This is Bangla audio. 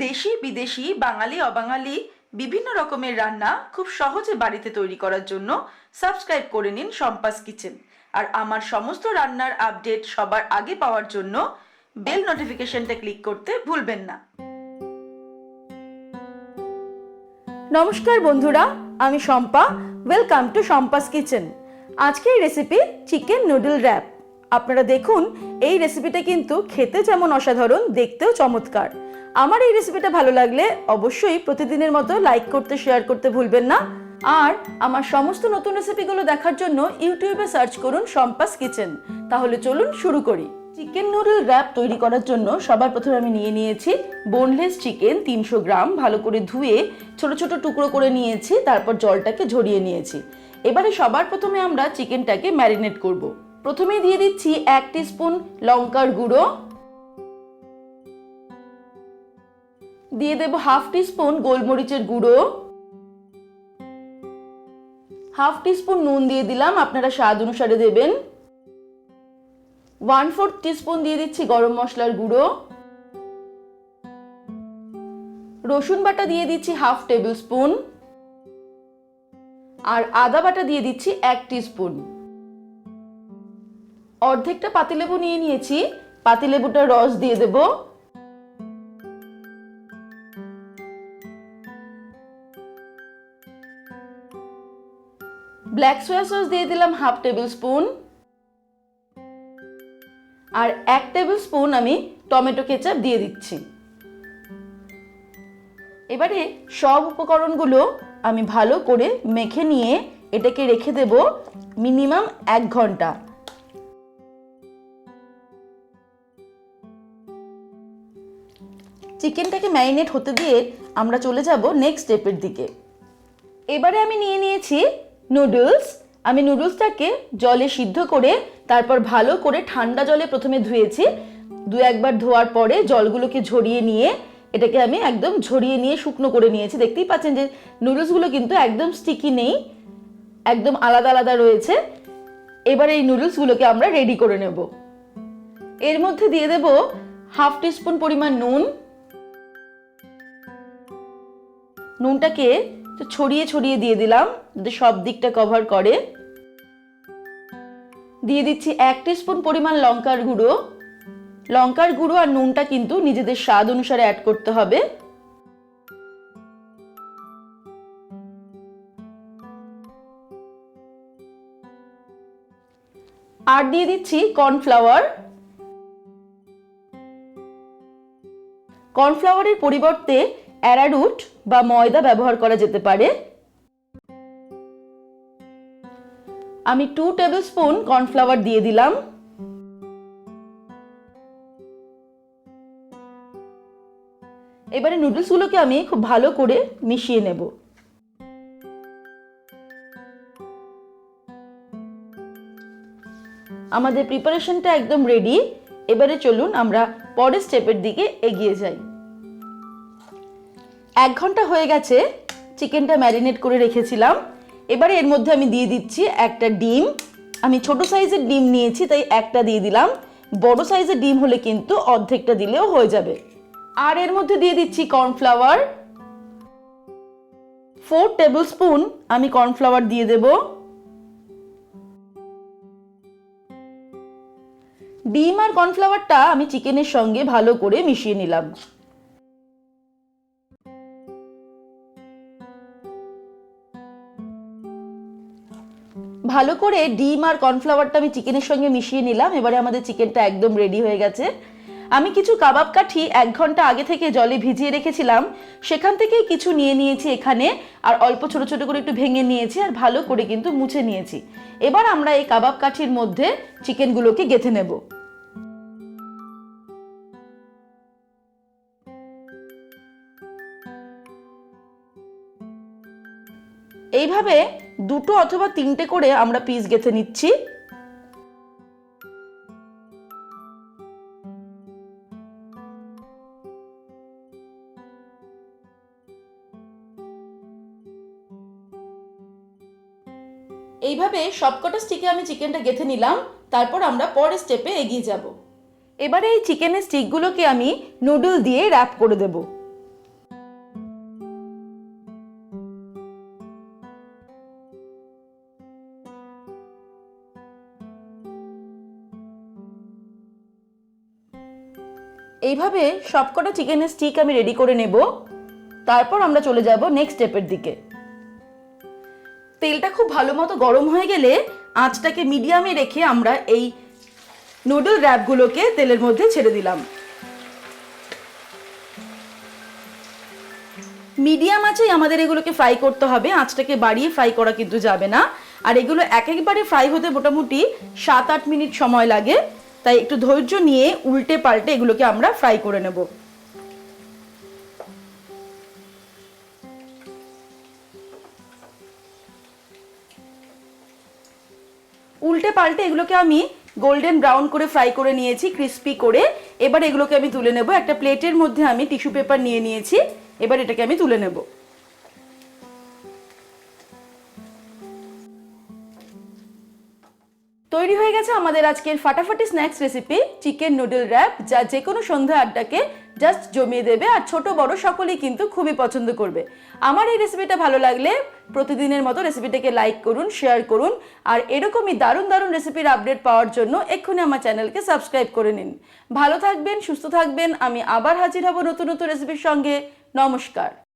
দেশি বিদেশি বাঙালি অবাঙালি বিভিন্ন রকমের রান্না খুব সহজে বাড়িতে তৈরি করার জন্য সাবস্ক্রাইব করে নিন শম্পাস কিচেন। আর আমার সমস্ত রান্নার আপডেট সবার আগে পাওয়ার জন্য বেল নোটিফিকেশনটা ক্লিক করতে ভুলবেন না। নমস্কার বন্ধুরা, আমি Shampa. Welcome to Shampa's kitchen. আজকের রেসিপি চিকেন নুডল র্যাপ। আপনারা দেখুন, এই রেসিপিটা কিন্তু খেতে যেমন অসাধারণ, দেখতেও চমৎকার। আমার এই রেসিপিটা ভালো লাগলে অবশ্যই প্রতিদিনের মতো লাইক করতে, শেয়ার করতে ভুলবেন না। আর আমার সমস্ত নতুন রেসিপিগুলো দেখার জন্য ইউটিউবে সার্চ করুন শম্পাস কিচেন। তাহলে চলুন শুরু করি। চিকেন নুডল র্যাপ তৈরি করার জন্য সবার প্রথমে আমি নিয়েছি বোনলেস চিকেন 300 গ্রাম। ভালো করে ধুয়ে ছোট ছোট টুকরো করে নিয়েছি, তারপর জলটাকে ঝরিয়ে নিয়েছি। এবারে সবার প্রথমে আমরা চিকেনটাকে ম্যারিনেট করব। প্রথমেই দিয়ে দিচ্ছি 1 টিস্পুন লঙ্কার গুঁড়ো, দিয়ে দেব 1/2 টিস্পুন গোলমরিচের গুঁড়ো, 1/2 টিস্পুন নুন দিয়ে দিলাম, আপনারা স্বাদ অনুসারে দেবেন। 1/4 টিস্পুন দিয়ে দিচ্ছি গরম মশলার গুঁড়ো, রসুন বাটা দিয়ে দিচ্ছি 1/2 টেবিল স্পুন, আর আদা বাটা দিয়ে দিচ্ছি 1 টিস্পুন। অর্ধেকটা পাতিলেবু নিয়ে নিয়েছি, পাতিলেবুটার রস দিয়ে দেব। ব্ল্যাক সোয়া সস দিয়ে দিলাম 1/2 টেবিল স্পুন, আর 1 টেবিল স্পুন আমি টমেটো কেচাপ দিয়ে দিচ্ছি। এবারে সব উপকরণগুলো আমি ভালো করে মেখে নিয়ে এটাকে রেখে দেব মিনিমাম 1 ঘন্টা। চিকেনটাকে ম্যারিনেট হতে দিয়ে আমরা চলে যাব নেক্সট স্টেপের দিকে। এবারে আমি নিয়ে নিয়েছি নুডলস। আমি নুডলসটাকে জলে সিদ্ধ করে তারপর ভালো করে ঠান্ডা জলে প্রথমে ধুয়েছি। 2-1 বার ধোয়ার পরে জলগুলোকে ঝরিয়ে নিয়ে এটাকে আমি একদম ঝরিয়ে নিয়ে শুকনো করে নিয়েছি। দেখতেই পাচ্ছেন যে নুডলসগুলো কিন্তু একদম স্টিকি নেই, একদম আলাদা আলাদা রয়েছে। এবার এই নুডলসগুলোকে আমরা রেডি করে নেব। এর মধ্যে দিয়ে দেব 1/2 টিস্পুন পরিমাণ নুন। নুনটাকে ছড়িয়ে ছড়িয়ে দিয়ে দিলাম যাতে সব দিকটা কভার করে। দিয়ে দিচ্ছি 1 টিস্পুন পরিমাণ লঙ্কার গুঁড়ো। লঙ্কার গুঁড়ো আর নুনটা কিন্তু নিজেদের স্বাদ অনুসারে অ্যাড করতে হবে। আর দিয়ে দিচ্ছি কর্নফ্লাওয়ার। কর্নফ্লাওয়ারের পরিবর্তে অ্যারারুট বা ময়দা ব্যবহার করা যেতে পারে। আমি 2 টেবিল স্পুন কর্নফ্লাওয়ার দিয়ে দিলাম। এবারে নুডলসগুলোকে আমি খুব ভালো করে মিশিয়ে নেব। আমাদের প্রিপারেশনটা একদম রেডি। এবারে চলুন আমরা পরের স্টেপের দিকে এগিয়ে যাই। 1 ঘন্টা হয়ে গেছে চিকেনটা ম্যারিনেট করে রেখেছিলাম। এবারে এর মধ্যে আমি দিয়ে দিচ্ছি একটা ডিম। আমি ছোট সাইজের ডিম নিয়েছি তাই একটা দিয়ে দিলাম। বড় সাইজের ডিম হলে কিন্তু অর্ধেকটা দিলেও হয়ে যাবে। আর এর মধ্যে দিয়ে দিচ্ছি কর্নফ্লাওয়ার। 4 টেবিল স্পুন আমি কর্নফ্লাওয়ার দিয়ে দেব। ডিম আর কর্নফ্লাওয়ারটা আমি চিকেনের সঙ্গে ভালো করে মিশিয়ে নিলাম। ভালো করে ডিম আর কর্নফ্লাওয়ারটা আমি চিকেনের সঙ্গে মিশিয়ে নিলাম। এবারে আমাদের চিকেনটা একদম রেডি হয়ে গেছে। আমি কিছু কাবাব কাঠি 1 ঘন্টা আগে থেকে জলে ভিজিয়ে রেখেছিলাম, সেখান থেকেই কিছু নিয়ে নিয়েছি এখানে, আর অল্প ছোট ছোট করে একটু ভেঙে নিয়েছি আর ভালো করে কিন্তু মুছে নিয়েছি। এবার আমরা এই কাবাব কাঠির মধ্যে চিকেনগুলোকে গেঁথে নেব। এইভাবে 2টো অথবা 3টে করে আমরা পিস গেঁথে নিচ্ছি। এইভাবে সবকটা স্টিকে আমি চিকেনটা গেঁথে নিলাম। তারপর আমরা পরের স্টেপে এগিয়ে যাব। এবারে এই চিকেনের স্টিকগুলোকে আমি নুডল দিয়ে র্যাপ করে দেব। এইভাবে সবকটা চিকেনের স্টিক আমি রেডি করে নেব। তারপর আমরা চলে যাব নেক্সট স্টেপের দিকে। তেলটা খুব ভালো মতো গরম হয়ে গেলে আঁচটাকে মিডিয়ামে রেখে আমরা এই নুডল র্যাপগুলোকে তেলের মধ্যে ছেড়ে দিলাম। মিডিয়াম আঁচেই আমাদের এগুলোকে ফ্রাই করতে হবে, আঁচটাকে বাড়িয়ে ফ্রাই করা কিন্তু যাবে না। আর এগুলো একবারে ফ্রাই হতে মোটামুটি 7-8 মিনিট সময় লাগে, তাই একটু ধৈর্য নিয়ে উল্টে পাল্টে এগুলোকে আমরা ফ্রাই করে নেব। উল্টে পাল্টে এগুলোকে আমি গোল্ডেন ব্রাউন করে ফ্রাই করে নিয়েছি, ক্রিস্পি করে। এবার এগুলোকে আমি তুলে নেব। একটা প্লেটের মধ্যে আমি টিস্যু পেপার নিয়ে নিয়েছি, এবার এটাকে আমি তুলে নেব। তৈরি হয়ে গেছে আমাদের আজকের ফাটাফাটি snacks recipe chicken noodle wrap, যা যে কোনো সন্ধ্যা আড্ডাকে জাস্ট জমিয়ে দেবে, আর ছোট বড় সকলেই কিন্তু খুবই পছন্দ করবে। আমার এই রেসিপিটা ভালো লাগলে প্রতিদিনের মতো রেসিপিটাকে লাইক করুন, শেয়ার করুন, আর এরকমই দারুণ দারুণ রেসিপির আপডেট পাওয়ার জন্য এক্ষুনি আমার চ্যানেলকে সাবস্ক্রাইব করে নিন। ভালো থাকবেন, সুস্থ থাকবেন। আমি আবার হাজির হব নতুন নতুন রেসিপির সঙ্গে। নমস্কার।